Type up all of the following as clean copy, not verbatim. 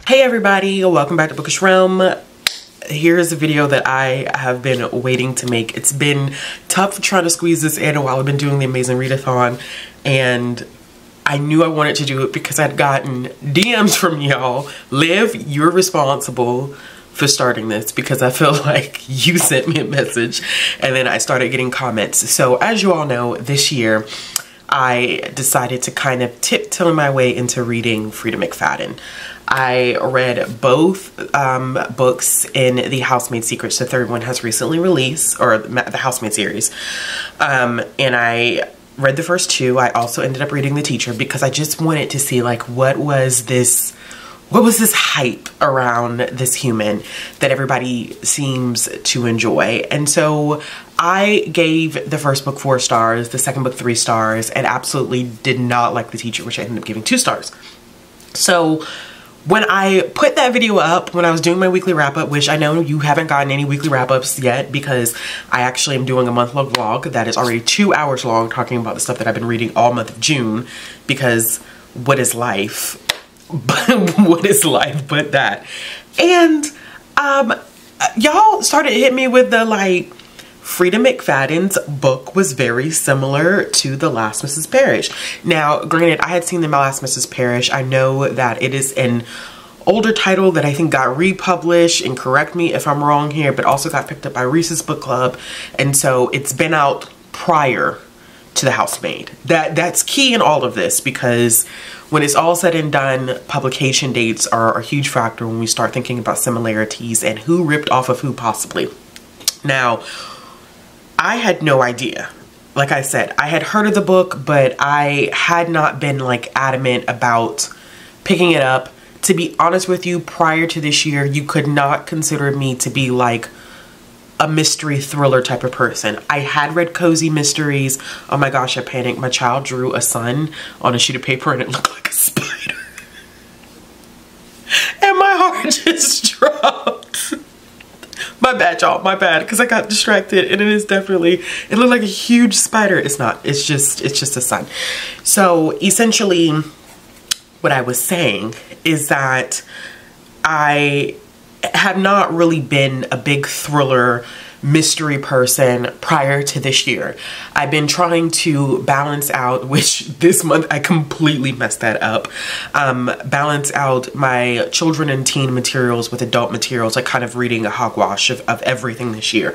Hey everybody, welcome back to Bookishrealm. Here's a video that I have been waiting to make. It's been tough trying to squeeze this in while I've been doing the Amazing Readathon, and I knew I wanted to do it because I'd gotten DMs from y'all. Liv, you're responsible for starting this because I feel like you sent me a message and then I started getting comments. So as you all know, this year I decided to kind of tiptoe my way into reading Freida McFadden. I read both books in the Housemaid Secrets. The third one has recently released, or the Housemaid series. And I read the first two. I also ended up reading The Teacher because I just wanted to see like what was this hype around this human that everybody seems to enjoy. And so I gave the first book 4 stars, the second book 3 stars, and absolutely did not like The Teacher, which I ended up giving 2 stars. So when I put that video up, when I was doing my weekly wrap-up, which I know you haven't gotten any weekly wrap-ups yet because I actually am doing a month-long vlog that is already 2 hours long talking about the stuff that I've been reading all month of June, because what is life? What is life but that? And y'all started hitting me with the like, Freida McFadden's book was very similar to The Last Mrs. Parrish. Now, granted, I had seen The Last Mrs. Parrish. I know that it is an older title that I think got republished, and correct me if I'm wrong here, but also got picked up by Reese's Book Club. And so it's been out prior to The Housemaid. That's key in all of this, because when it's all said and done, publication dates are a huge factor when we start thinking about similarities and who ripped off of who possibly. Now, I had no idea. Like I said, I had heard of the book, but I had not been like adamant about picking it up. To be honest with you, prior to this year, you could not consider me to be like a mystery thriller type of person. I had read cozy mysteries. Oh my gosh, I panicked. My child drew a sun on a sheet of paper and it looked like a spider. And my heart just dropped. My bad, y'all, my bad, because I got distracted, and it is definitely, it looked like a huge spider. It's not, it's just a sun. So essentially what I was saying is that I have not really been a big thriller mystery person prior to this year. I've been trying to balance out, which this month I completely messed that up, balance out my children and teen materials with adult materials, like kind of reading a hogwash of everything this year.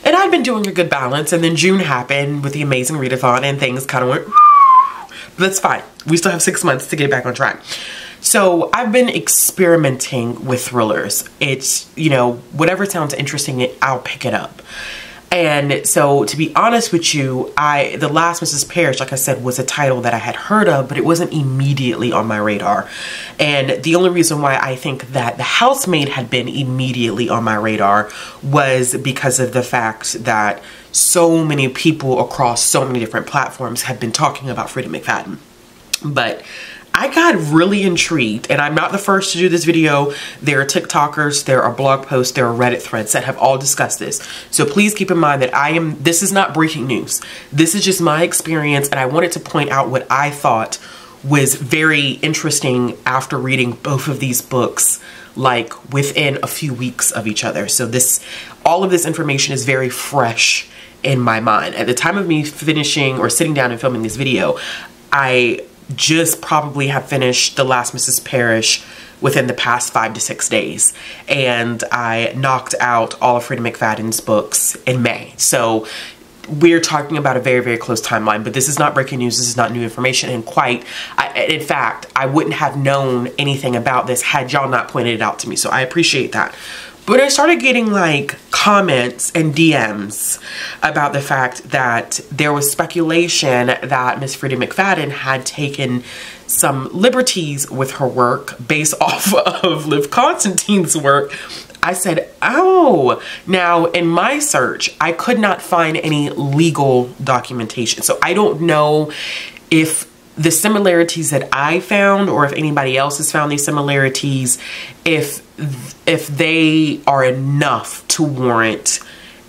And I've been doing a good balance, and then June happened with the Amazing Readathon and things kind of went, but that's fine. We still have 6 months to get back on track. So I've been experimenting with thrillers. It's, you know, whatever sounds interesting, I'll pick it up. And so to be honest with you, The Last Mrs. Parrish, like I said, was a title that I had heard of, but it wasn't immediately on my radar. And the only reason why I think that The Housemaid had been immediately on my radar was because of the fact that so many people across so many different platforms have been talking about Freida McFadden. But I got really intrigued, and I'm not the first to do this video. There are TikTokers, there are blog posts, there are Reddit threads that have all discussed this. So please keep in mind that this is not breaking news. This is just my experience, and I wanted to point out what I thought was very interesting after reading both of these books, like within a few weeks of each other. So all of this information is very fresh in my mind. At the time of me finishing or sitting down and filming this video, I just probably have finished The Last Mrs. Parrish within the past 5 to 6 days. And I knocked out all of Freida McFadden's books in May. So we're talking about a very, very close timeline, but this is not breaking news. This is not new information. And in fact, I wouldn't have known anything about this had y'all not pointed it out to me. So I appreciate that. But I started getting like comments and DMs about the fact that there was speculation that Miss Freida McFadden had taken some liberties with her work based off of Liv Constantine's work. I said, oh, now in my search, I could not find any legal documentation. So I don't know if the similarities that I found, or if anybody else has found these similarities, if they are enough to warrant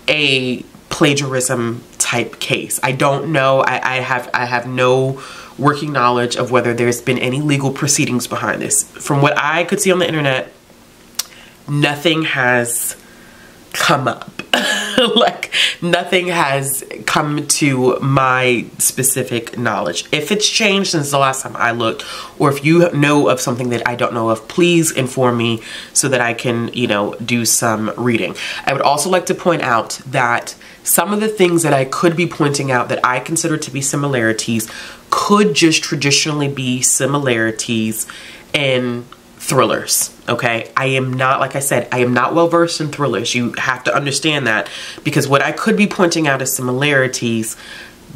a plagiarism type case. I don't know. I have no working knowledge of whether there's been any legal proceedings behind this. From what I could see on the internet, nothing has come up. Like, nothing has come to my specific knowledge. If it's changed since the last time I looked, or if you know of something that I don't know of, please inform me so that I can, you know, do some reading. I would also like to point out that some of the things that I could be pointing out that I consider to be similarities could just traditionally be similarities in thrillers. Okay, I am not, like I said, I am not well versed in thrillers. You have to understand that, because what I could be pointing out as similarities,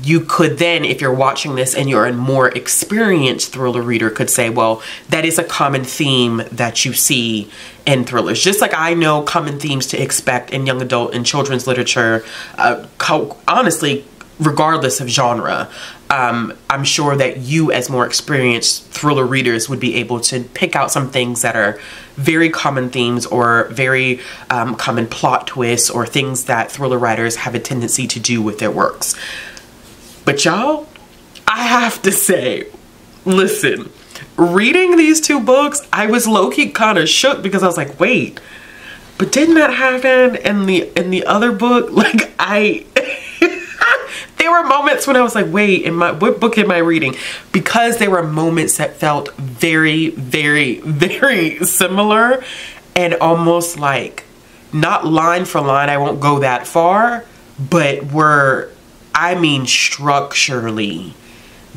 you could then, if you're watching this and you're a more experienced thriller reader, could say, well, that is a common theme that you see in thrillers. Just like I know common themes to expect in young adult and children's literature, honestly, regardless of genre. I'm sure that you, as more experienced thriller readers, would be able to pick out some things that are very common themes or very common plot twists, or things that thriller writers have a tendency to do with their works. But y'all, I have to say, listen, reading these two books, I was low-key kind of shook, because I was like, wait, but didn't that happen in the other book? Like, there were moments when I was like, wait, what book am I reading? Because there were moments that felt very, very, very similar, and almost like, not line for line, I won't go that far, but were, I mean, structurally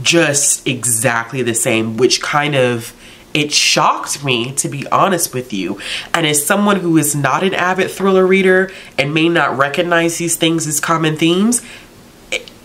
just exactly the same, which kind of, it shocked me, to be honest with you. And as someone who is not an avid thriller reader and may not recognize these things as common themes,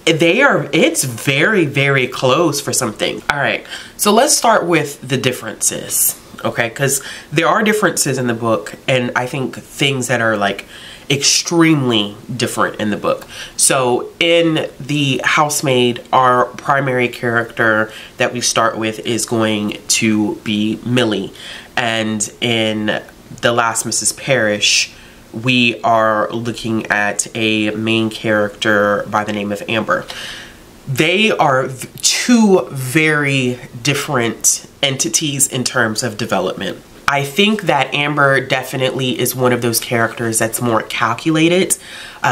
it's very, very close for something. All right, so let's start with the differences, okay? Because there are differences in the book, and I think things that are like extremely different in the book. So in The Housemaid, our primary character that we start with is going to be Millie. And in The Last Mrs. Parrish, we are looking at a main character by the name of Amber. They are two very different entities in terms of development. I think that Amber definitely is one of those characters that's more calculated.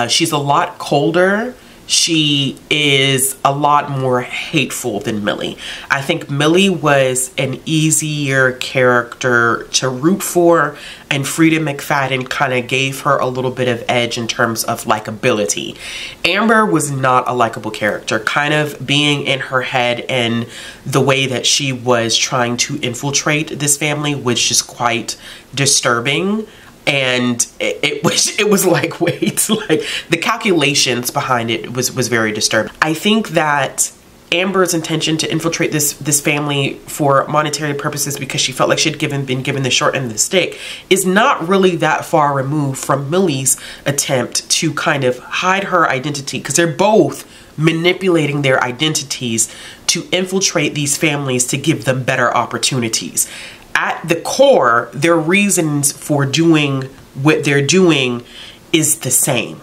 She's a lot colder. She is a lot more hateful than Millie. I think Millie was an easier character to root for, and Frida McFadden kind of gave her a little bit of edge in terms of likability. Amber was not a likable character, kind of being in her head, and the way that she was trying to infiltrate this family was just quite disturbing. And it was like, wait, like the calculations behind it was very disturbing. I think that Amber's intention to infiltrate this family for monetary purposes, because she felt like she'd been given the short end of the stick, is not really that far removed from Millie's attempt to kind of hide her identity, because they're both manipulating their identities to infiltrate these families to give them better opportunities. At the core, their reasons for doing what they're doing is the same.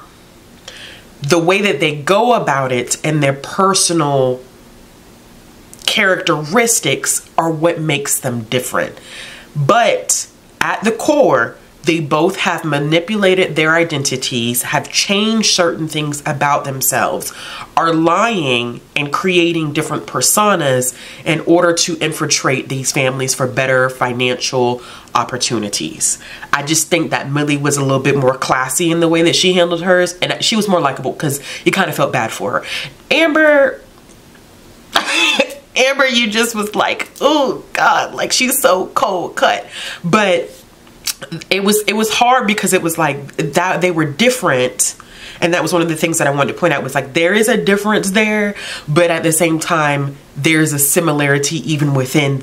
The way that they go about it and their personal characteristics are what makes them different. But at the core, they both have manipulated their identities, have changed certain things about themselves, are lying and creating different personas in order to infiltrate these families for better financial opportunities. I just think that Millie was a little bit more classy in the way that she handled hers, and she was more likable because you kind of felt bad for her. Amber, you just was like, oh God, like she's so cold cut. But it was hard because it was like that they were different, and that was one of the things that I wanted to point out, was like there is a difference there, but at the same time there's a similarity even within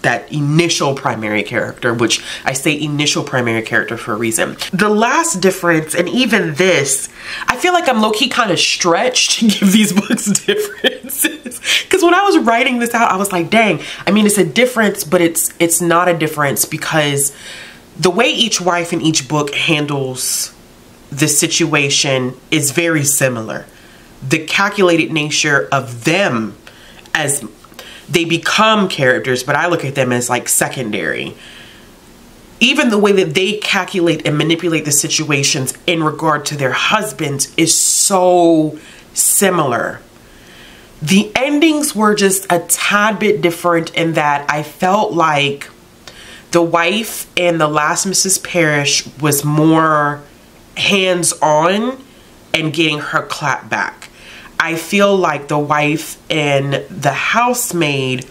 that initial primary character, which I say initial primary character for a reason. The last difference, and even this, I feel like I'm low-key kind of stretched to give these books differences, because when I was writing this out I was like, dang, I mean, it's a difference, but it's not a difference, because the way each wife in each book handles the situation is very similar. The calculated nature of them as they become characters, but I look at them as like secondary. Even the way that they calculate and manipulate the situations in regard to their husbands is so similar. The endings were just a tad bit different in that I felt like the wife in The Last Mrs. Parrish was more hands-on and getting her clap back. I feel like the wife in The Housemaid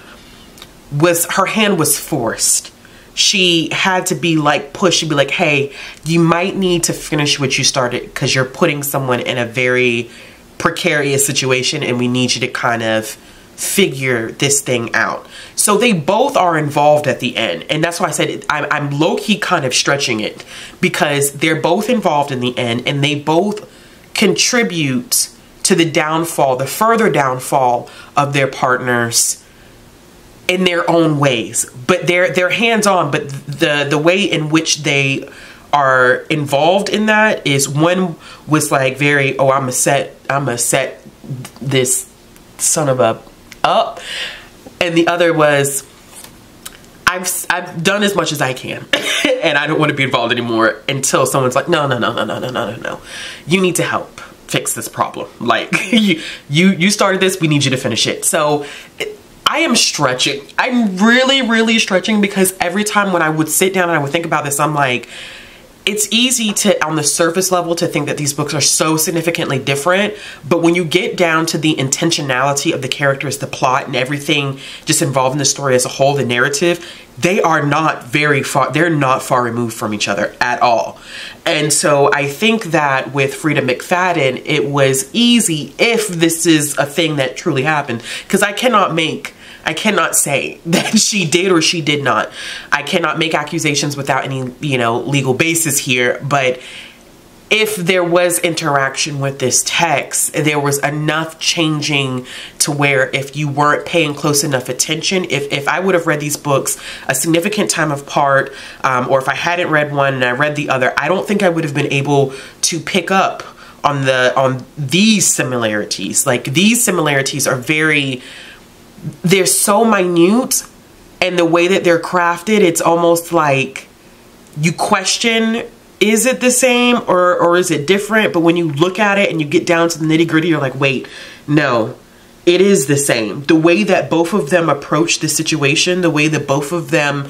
her hand was forced. She had to be like pushed to be like, hey, you might need to finish what you started because you're putting someone in a very precarious situation and we need you to kind of figure this thing out. So they both are involved at the end. And that's why I said I'm low-key kind of stretching it, because they're both involved in the end and they both contribute to the downfall, the further downfall of their partners in their own ways. But they're hands-on, but the way in which they are involved in that is, one was like very, oh, I'm gonna set this son of a up, and the other was, I've done as much as I can and I don't want to be involved anymore until someone's like, no, you need to help fix this problem. Like, you started this, we need you to finish it. So I am stretching. I'm really stretching, because every time when I would sit down and I would think about this, I'm like, it's easy to, on the surface level, to think that these books are so significantly different. But when you get down to the intentionality of the characters, the plot, and everything just involved in the story as a whole, the narrative, they are not very far, they're not far removed from each other at all. And so I think that with Freida McFadden, it was easy, if this is a thing that truly happened, because I cannot say that she did or she did not. I cannot make accusations without any, legal basis here. But if there was interaction with this text, there was enough changing to where if you weren't paying close enough attention, if I would have read these books a significant time apart, or if I hadn't read one and I read the other, I don't think I would have been able to pick up on these similarities. Like, these similarities are they're so minute, and the way that they're crafted, it's almost like you question, is it the same or is it different? But when you look at it and you get down to the nitty-gritty, you're like, wait, no, it is the same. The way that both of them approach the situation, the way that both of them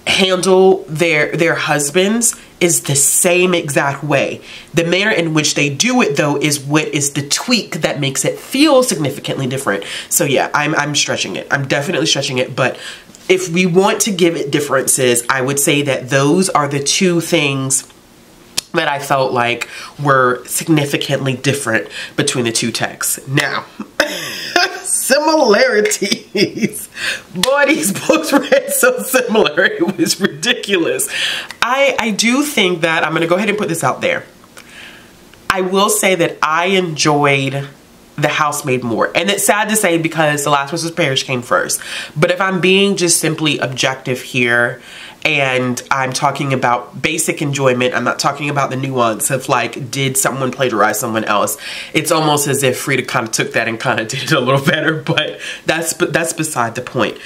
handle their husbands is the same exact way. The manner in which they do it, though, is what is the tweak that makes it feel significantly different. So yeah, I'm stretching it. I'm definitely stretching it. But if we want to give it differences, I would say that those are the two things that I felt like were significantly different between the two texts. Now, similarities. Boy, these books read so similar. It was ridiculous. I do think that, I'm going to go ahead and put this out there. I will say that I enjoyed The Housemaid more. And it's sad to say because The Last Mrs. Parrish came first. But if I'm being just simply objective here, and I'm talking about basic enjoyment, I'm not talking about the nuance of like, did someone plagiarize someone else? It's almost as if Freida kind of took that and kind of did it a little better, but that's beside the point.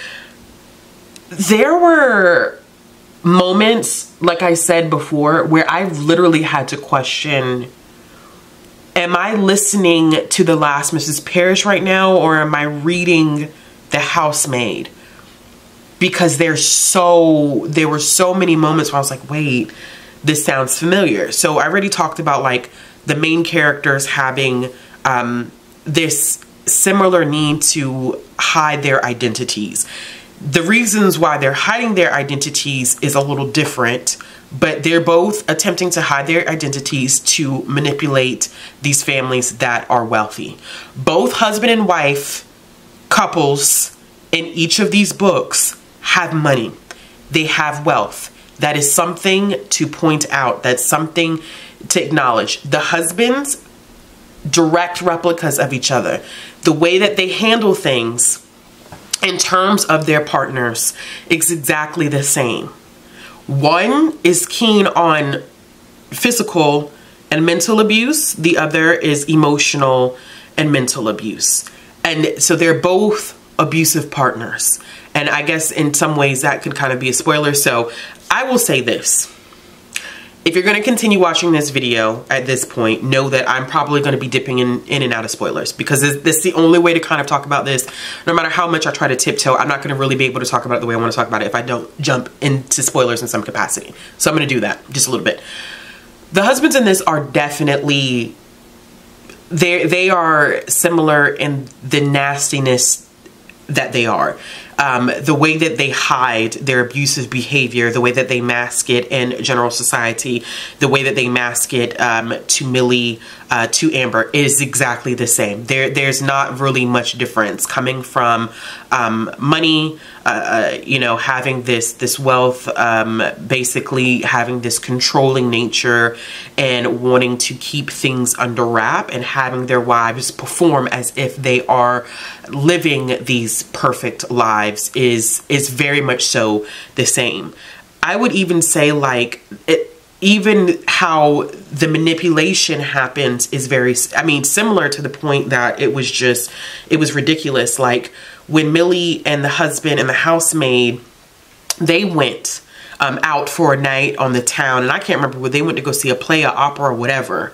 There were moments, like I said before, where I literally had to question, am I listening to The Last Mrs. Parrish right now, or am I reading The Housemaid? Because there were so many moments where I was like, wait, this sounds familiar. So I already talked about like the main characters having this similar need to hide their identities. The reasons why they're hiding their identities is a little different, but they're both attempting to hide their identities to manipulate these families that are wealthy. Both husband and wife couples in each of these books have money. They have wealth. That is something to point out. That's something to acknowledge. The husbands, direct replicas of each other. The way that they handle things in terms of their partners is exactly the same. One is keen on physical and mental abuse. The other is emotional and mental abuse. And so they're both abusive partners. And I guess in some ways that could kind of be a spoiler. So I will say this. If you're going to continue watching this video at this point, know that I'm probably going to be dipping in and out of spoilers, because this is the only way to kind of talk about this. No matter how much I try to tiptoe, I'm not going to really be able to talk about it the way I want to talk about it if I don't jump into spoilers in some capacity. So I'm going to do that just a little bit. The husbands in this are definitely, they are similar in the nastiness that they are. The way that they hide their abusive behavior, the way that they mask it in general society, the way that they mask it to Millie, to Amber, is exactly the same. There's not really much difference coming from money, you know, having this wealth, basically having this controlling nature and wanting to keep things under wrap, and having their wives perform as if they are living these perfect lives is very much so the same. I would even say, like, even how the manipulation happens is very, I mean, similar to the point that it was ridiculous. Like when Millie and the husband and the housemaid, they went out for a night on the town, and I can't remember where they went to go see a play, or opera, or whatever.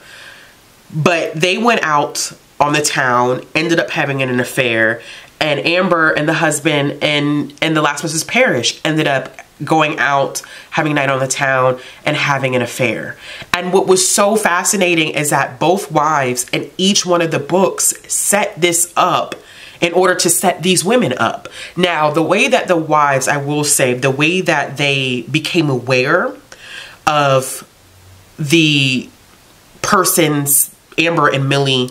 But they went out on the town, ended up having an affair, and Amber and the husband and the last Mrs. Parrish ended up going out, having a night on the town, and having an affair. And what was so fascinating is that both wives in each one of the books set this up in order to set these women up. Now, the way that the wives, I will say, the way that they became aware of the persons, Amber and Millie,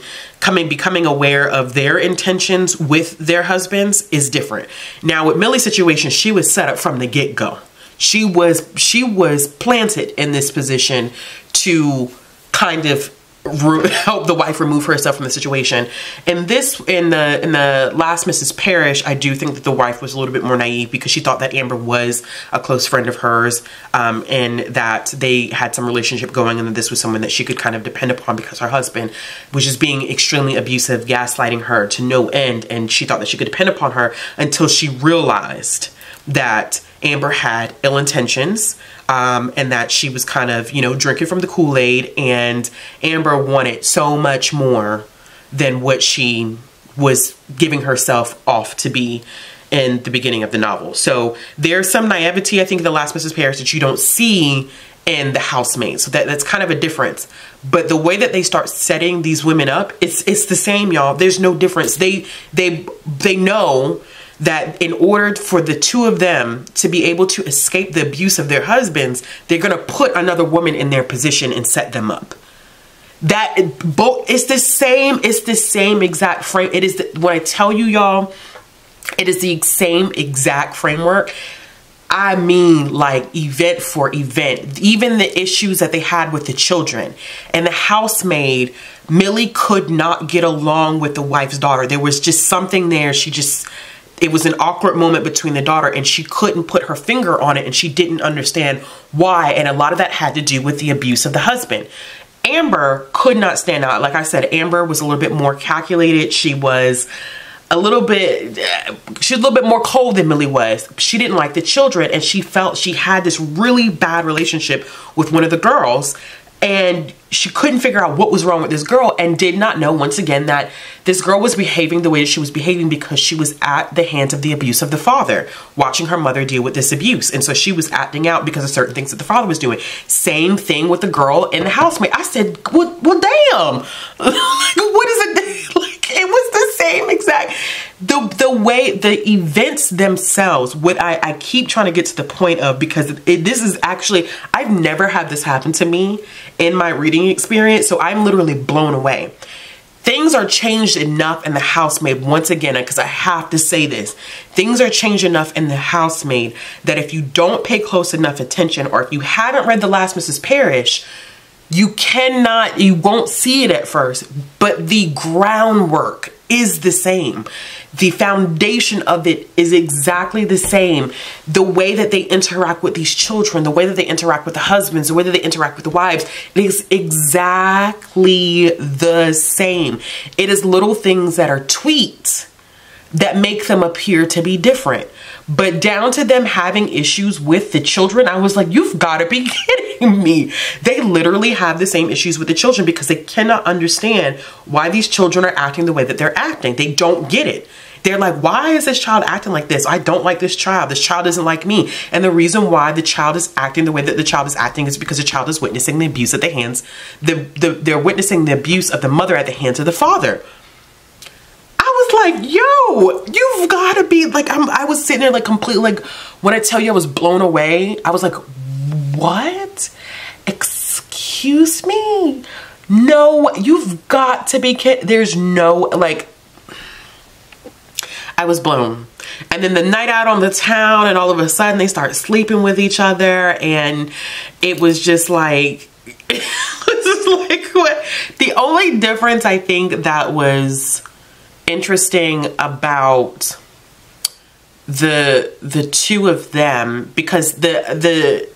becoming aware of their intentions with their husbands is different. Now, with Millie's situation, she was set up from the get-go. She was planted in this position to kind of help the wife remove herself from the situation. And this, in the last Mrs. Parrish, I do think that the wife was a little bit more naive, because she thought that Amber was a close friend of hers, and that they had some relationship going, and that this was someone that she could kind of depend upon, because her husband was just being extremely abusive, gaslighting her to no end, and she thought that she could depend upon her, until she realized that Amber had ill intentions, and that she was kind of, you know, drinking from the Kool-Aid, and Amber wanted so much more than what she was giving herself off to be in the beginning of the novel. So there's some naivety, I think, in the last Mrs. Parrish that you don't see in the Housemaid. So that's kind of a difference. But the way that they start setting these women up, it's the same, y'all. There's no difference. They know that in order for the two of them to be able to escape the abuse of their husbands, they're going to put another woman in their position and set them up. That it's the same exact frame. It is when I tell you, y'all, it is the same exact framework. I mean, like, event for event. Even the issues that they had with the children and the housemaid, Millie could not get along with the wife's daughter. There was just something there. It was an awkward moment between the daughter, and she couldn't put her finger on it, and she didn't understand why. And a lot of that had to do with the abuse of the husband. Amber could not stand out. Like I said, Amber was a little bit more calculated. She was a little bit more cold than Millie was. She didn't like the children, and she felt she had this really bad relationship with one of the girls, and she couldn't figure out what was wrong with this girl, and did not know, once again, that this girl was behaving the way that she was behaving because she was at the hands of the abuse of the father, watching her mother deal with this abuse. And so she was acting out because of certain things that the father was doing. Same thing with the girl in the housemaid. I said, well damn. What is it? Like, it was the same exact, the way, the events themselves, what I keep trying to get to the point of, because this is actually, I've never had this happen to me in my reading experience, so I'm literally blown away. Things are changed enough in the housemaid, once again, because I have to say this, things are changed enough in the housemaid that if you don't pay close enough attention, or if you haven't read The Last Mrs. Parrish, you won't see it at first, but the groundwork is the same. The foundation of it is exactly the same. The way that they interact with these children, the way that they interact with the husbands, the way that they interact with the wives, is exactly the same. It is little things that are tweaked that make them appear to be different. But down to them having issues with the children, I was like, you've got to be kidding me. They literally have the same issues with the children because they cannot understand why these children are acting the way that they're acting. They don't get it. They're like, why is this child acting like this? I don't like this child. This child isn't like me. And the reason why the child is acting the way that the child is acting is because the child is witnessing the abuse at the hands, they're witnessing the abuse of the mother at the hands of the father. I was like, yo, you've got to be like, I was sitting there like completely, like, when I tell you I was blown away, I was like, what? Excuse me? No, you've got to be kidding. There's no, like, I was blown. And then the night out on the town, and all of a sudden they start sleeping with each other, and it was just like, this is like what? The only difference I think that was interesting about the two of them, because the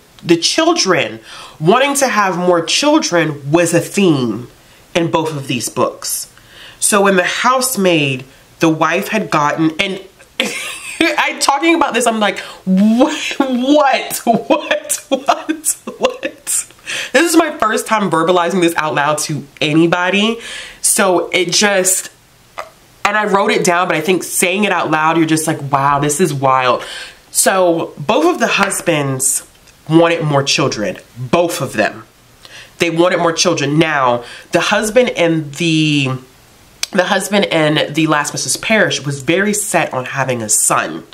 children wanting to have more children was a theme in both of these books. So in The Housemaid, the wife had gotten, and I talking about this, I'm like, what? This is my first time verbalizing this out loud to anybody. So it just, and I wrote it down, but I think saying it out loud, you're just like, wow, this is wild. So both of the husbands wanted more children, both of them. They wanted more children. Now, the husband and the last Mrs. Parrish was very set on having a son.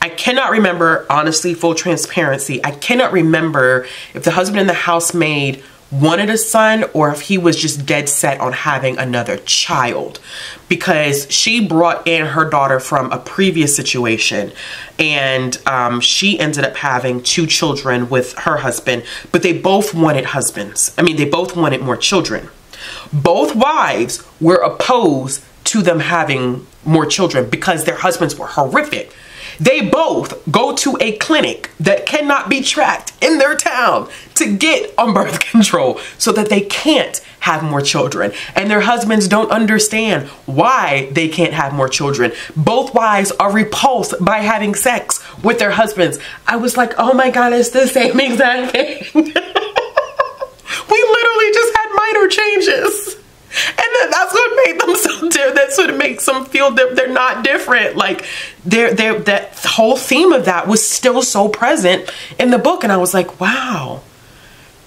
I cannot remember, honestly, full transparency, I cannot remember if the husband and the housemaid wanted a son or if he was just dead set on having another child, because she brought in her daughter from a previous situation, and she ended up having 2 children with her husband, but they both wanted husbands. I mean, they both wanted more children. Both wives were opposed to them having more children because their husbands were horrific. They both go to a clinic that cannot be tracked in their town to get on birth control so that they can't have more children. And their husbands don't understand why they can't have more children. Both wives are repulsed by having sex with their husbands. I was like, oh my God, it's the same exact thing. We literally just had minor changes. And that's what made them so different. That's what makes them feel that they're not different. Like, that whole theme of that was still so present in the book. And I was like, wow.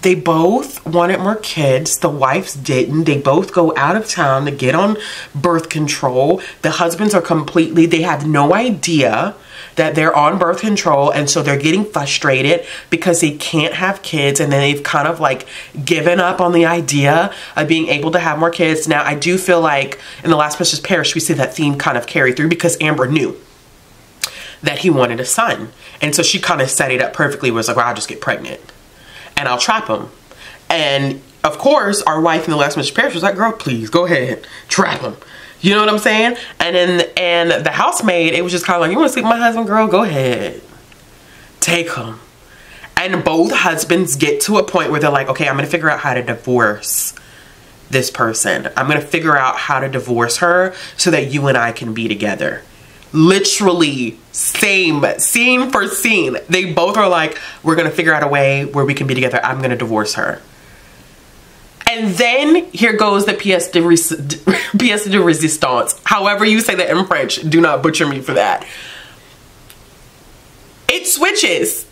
They both wanted more kids. The wives didn't. They both go out of town to get on birth control. The husbands are completely, they have no idea that they're on birth control, and so they're getting frustrated because they can't have kids, and then they've kind of like given up on the idea of being able to have more kids. Now, I do feel like in The Last Mrs. Parrish, we see that theme kind of carry through because Amber knew that he wanted a son, and so she kind of set it up perfectly. Was like, well, I'll just get pregnant and I'll trap him. And of course, our wife in The Last Mrs. Parrish was like, girl, please go ahead, trap him. You know what I'm saying? And the housemaid, it was just kind of like, you want to sleep with my husband, girl? Go ahead. Take him. And both husbands get to a point where they're like, okay, I'm going to figure out how to divorce this person. I'm going to figure out how to divorce her so that you and I can be together. Literally, same, scene for scene. They both are like, we're going to figure out a way where we can be together. I'm going to divorce her. And then here goes the pièce de résistance. However you say that in French, do not butcher me for that. It switches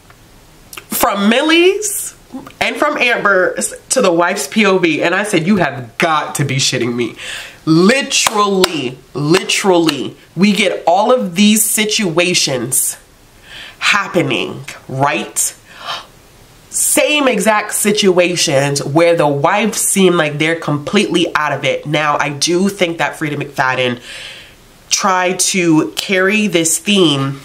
from Millie's and from Amber's to the wife's POV. And I said, you have got to be shitting me. Literally, we get all of these situations happening, right? Same exact situations where the wives seem like they're completely out of it. Now, I do think that Frida McFadden tried to carry this theme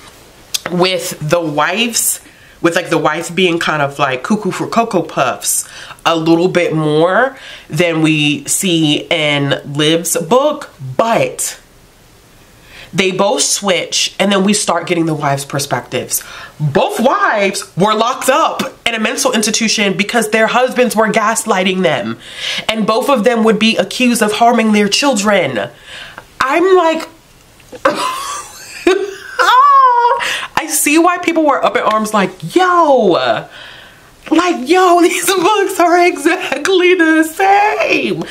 with the wives, with like the wife being kind of like cuckoo for Cocoa Puffs a little bit more than we see in Liv's book, but they both switch, and then we start getting the wives' perspectives. Both wives were locked up in a mental institution because their husbands were gaslighting them, and both of them would be accused of harming their children. I'm like, I see why people were up in arms like, yo, these books are exactly the same.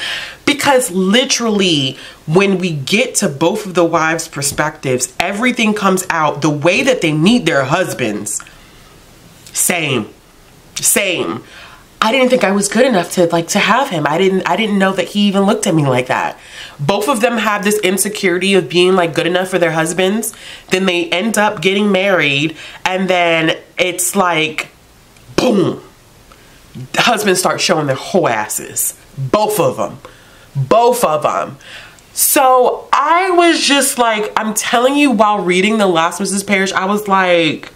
Because literally, when we get to both of the wives' perspectives, everything comes out. The way that they meet their husbands, same. I didn't think I was good enough to have him. I didn't know that he even looked at me like that. Both of them have this insecurity of being like good enough for their husbands. Then they end up getting married, and then it's like, boom. The husbands start showing their whole asses. Both of them. So I was just like, I'm telling you, while reading The Last Mrs. Parrish, I was like,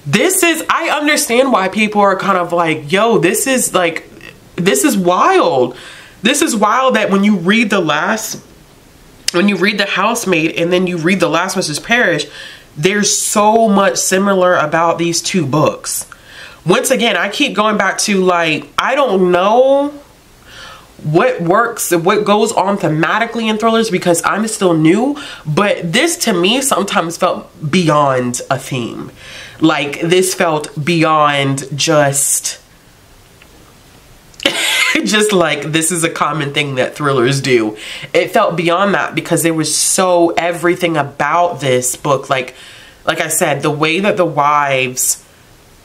I understand why people are kind of like, yo, this is wild. This is wild that when you read The Housemaid and then you read The Last Mrs. Parrish, there's so much similar about these two books. Once again, I keep going back to like, I don't know what works, what goes on thematically in thrillers because I'm still new, but this to me sometimes felt beyond a theme. Like this felt beyond just like this is a common thing that thrillers do. It felt beyond that because there was everything about this book, like I said, the way that the wives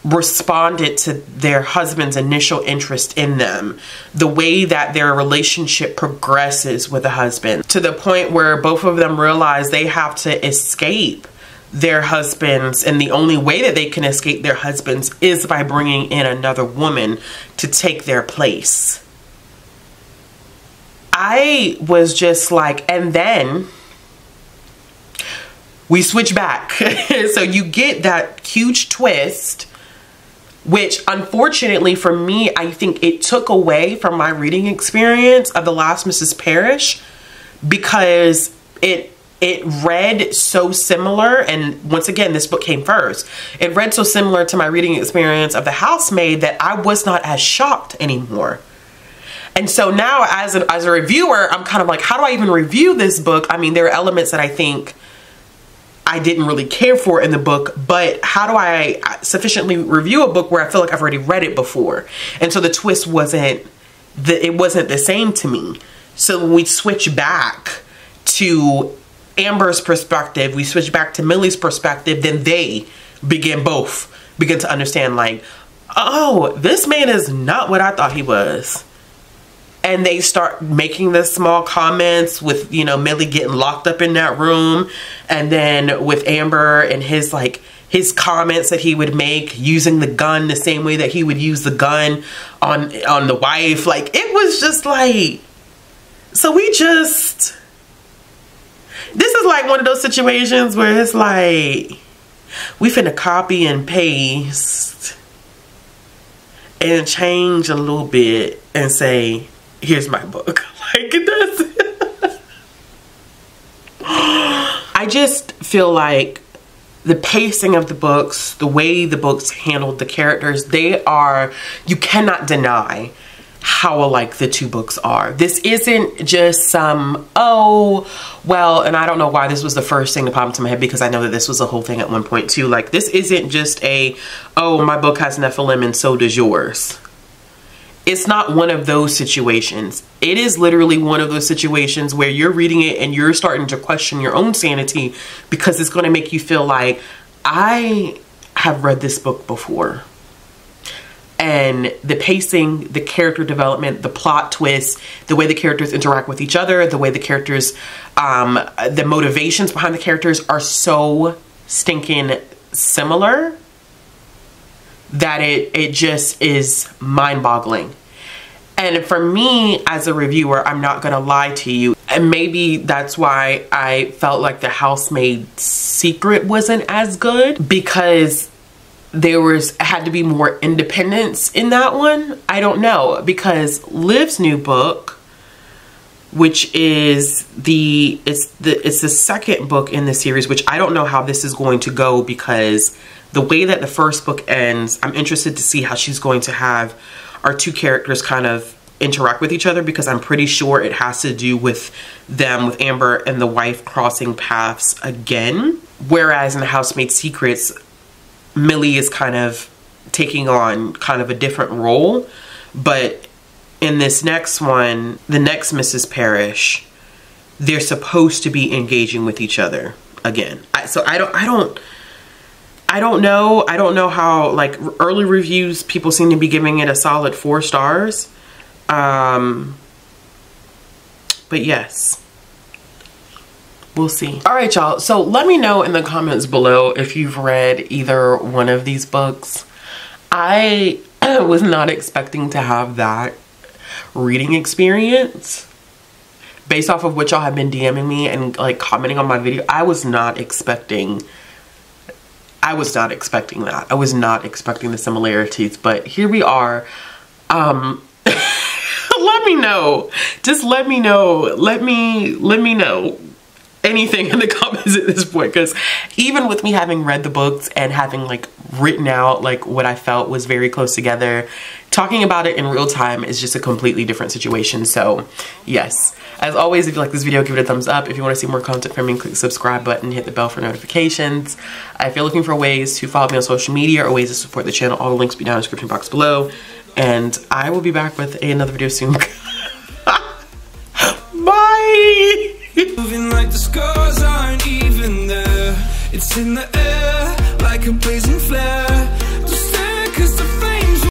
responded to their husband's initial interest in them, the way that their relationship progresses with the husband to the point where both of them realize they have to escape their husbands, and the only way that they can escape their husbands is by bringing in another woman to take their place. I was just like, and then we switch back. So you get that huge twist, which unfortunately for me, I think it took away from my reading experience of The Last Mrs. Parrish because it read so similar, and once again, this book came first. It read so similar to my reading experience of The Housemaid that I was not as shocked anymore. And so now as a reviewer, I'm kind of like, how do I even review this book? I mean, there are elements that I think I didn't really care for in the book, but how do I sufficiently review a book where I feel like I've already read it before? And so the twist wasn't the same to me. So when we switch back to Amber's perspective, we switch back to Millie's perspective, then they begin to understand like, oh, this man is not what I thought he was. And they start making the small comments with, you know, Millie getting locked up in that room. And then with Amber and his comments that he would make using the gun the same way that he would use the gun on the wife. Like, it was just like, so this is like one of those situations where it's like, we finna copy and paste and change a little bit and say, here's my book. Like, that's it. I just feel like the pacing of the books, the way the books handled the characters, you cannot deny how alike the two books are. This isn't just some, oh, well, and I don't know why this was the first thing that popped into my head because I know that this was a whole thing at one point too. Like, this isn't just oh, my book has Nephilim and so does yours. It's not one of those situations. It is literally one of those situations where you're reading it and you're starting to question your own sanity because it's going to make you feel like, I have read this book before. And the pacing, the character development, the plot twist, the way the characters interact with each other, the way the characters, the motivations behind the characters are so stinking similar that it just is mind-boggling. And for me as a reviewer, I'm not gonna lie to you, and maybe that's why I felt like The Housemaid Secret wasn't as good, because had to be more independence in that one. I don't know, because Liv's new book, which is it's the second book in the series, which I don't know how this is going to go, because the way that the first book ends, I'm interested to see how she's going to have our two characters kind of interact with each other, because I'm pretty sure it has to do with them, with Amber and the wife crossing paths again. whereas in the Housemaid Secrets, Millie is kind of taking on kind of a different role. But in this next one, the next Mrs. Parrish, they're supposed to be engaging with each other again. So I don't know how, like, early reviews, people seem to be giving it a solid 4 stars. But yes, we'll see. All right, y'all. So let me know in the comments below if you've read either one of these books. I was not expecting to have that reading experience based off of what y'all have been DMing me and like commenting on my video. I was not expecting that. I was not expecting the similarities, but here we are. Let me know. Just let me know. Let me know anything in the comments at this point, because even with me having read the books and having like written out like what I felt was very close together, talking about it in real time is just a completely different situation. So yes, as always, if you like this video, give it a thumbs up. If you want to see more content from me, click the subscribe button, hit the bell for notifications. If you're looking for ways to follow me on social media or ways to support the channel, all the links will be down in the description box below. And I will be back with another video soon. Bye! Moving like the scars aren't even there. It's in the air like a blazing